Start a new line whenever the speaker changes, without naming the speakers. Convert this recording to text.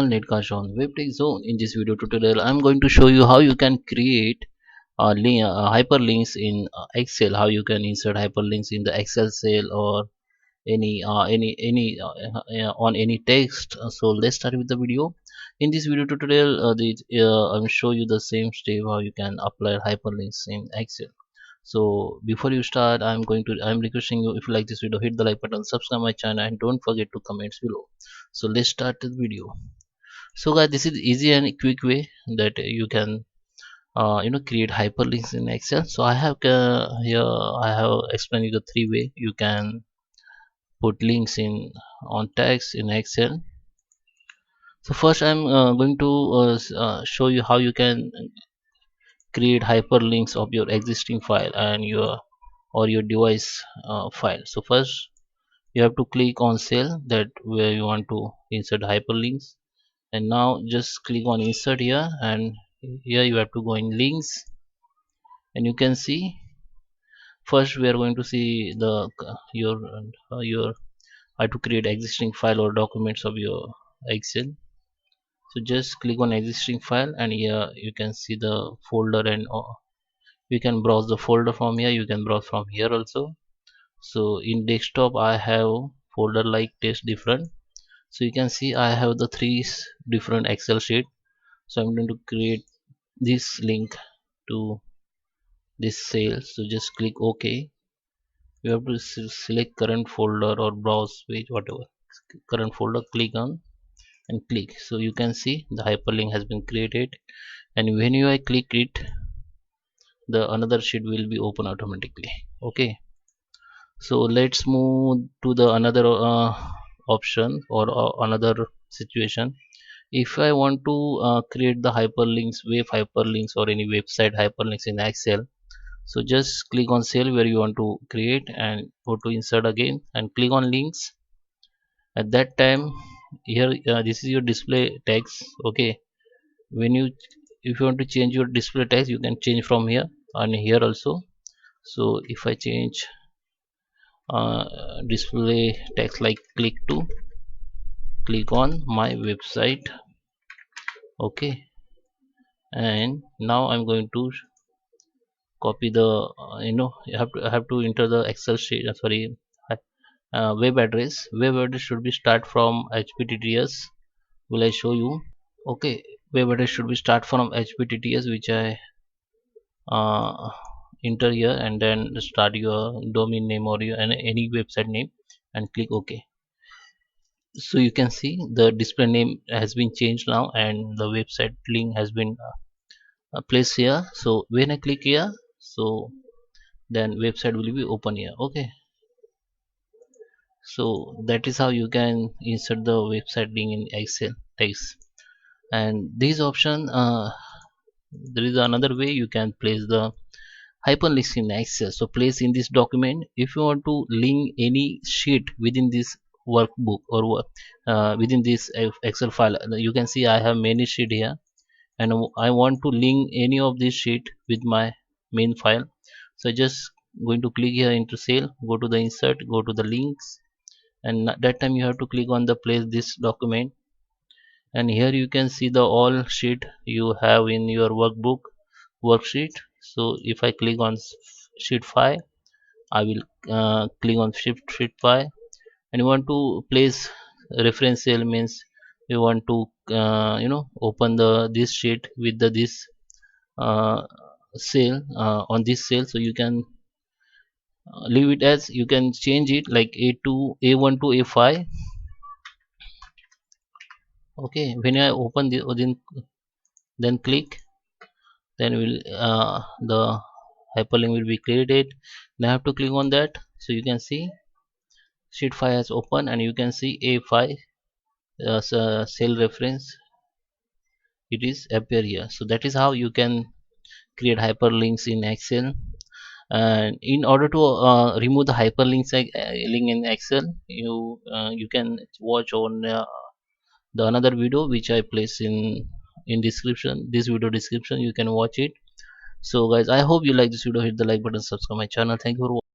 NetCast on WebTech Zone. In this video tutorial, I'm going to show you how you can create hyperlinks in Excel. How you can insert hyperlinks in the Excel cell or any on any text. So let's start with the video. In this video tutorial, I'm show you the same step how you can apply hyperlinks in Excel. So before you start, I'm requesting you, if you like this video, hit the like button, subscribe my channel, and don't forget to comments below. So let's start the video. So guys, this is easy and quick way that you can create hyperlinks in Excel. So I have here I have explained you the three way you can put links in on text in Excel. So first I'm going to show you how you can create hyperlinks of your existing file and your device file. So first you have to click on cell that where you want to insert hyperlinks, and now just click on insert here, and here you have to go in links, and you can see first we are going to see the your how to create existing file or documents of your Excel. So just click on existing file, and here you can see the folder, and you can browse the folder from here, you can browse from here also. So in desktop I have folder like test different. So you can see I have the different Excel sheet. So I'm going to create this link to this cell. So just click OK. You have to select current folder or browse page, whatever current folder, click on and click. So you can see the hyperlink has been created, and when you I click it, the another sheet will be open automatically. Okay, so let's move to the another option or another situation. If I want to create the hyperlinks, web hyperlinks, or any website hyperlinks in Excel, so just click on cell where you want to create and go to insert again and click on links. At that time, here this is your display text. Okay, when you if you want to change your display text, you can change from here and here also. So if I change display text like click on my website. Okay, and now I'm going to copy the I have to enter the Excel sheet, sorry, web address should be start from https. Will I show you? Okay, web address should be start from https, which I uh, enter here, and then start your domain name or your any website name and click OK. So you can see the display name has been changed now, and the website link has been placed here. So when I click here, so then website will be open here. Okay, so that is how you can insert the website link in Excel text. And this option, there is another way you can place the hyperlinks in Excel. So place in this document, if you want to link any sheet within this workbook or within this Excel file, you can see I have many sheet here, and I want to link any of this sheet with my main file. So just going to click here into cell, go to the insert, go to the links, and that time you have to click on the place this document, and here you can see the all sheet you have in your worksheet. So if I click on sheet 5, I will click on sheet 5, and you want to place reference cell, means you want to open the this sheet with the this uh, cell on this cell. So you can leave it as, you can change it like A2 A1 to A5. Okay, when I open the then click, then will the hyperlink will be created. Now I have to click on that. So you can see sheet 5 has opened, and you can see A5 cell reference, it is appear here. So that is how you can create hyperlinks in Excel. And in order to remove the hyperlinks link in Excel, you can watch on the another video which I place in description, this video description, you can watch it. So guys, I hope you like this video, hit the like button, subscribe my channel. Thank you for watching.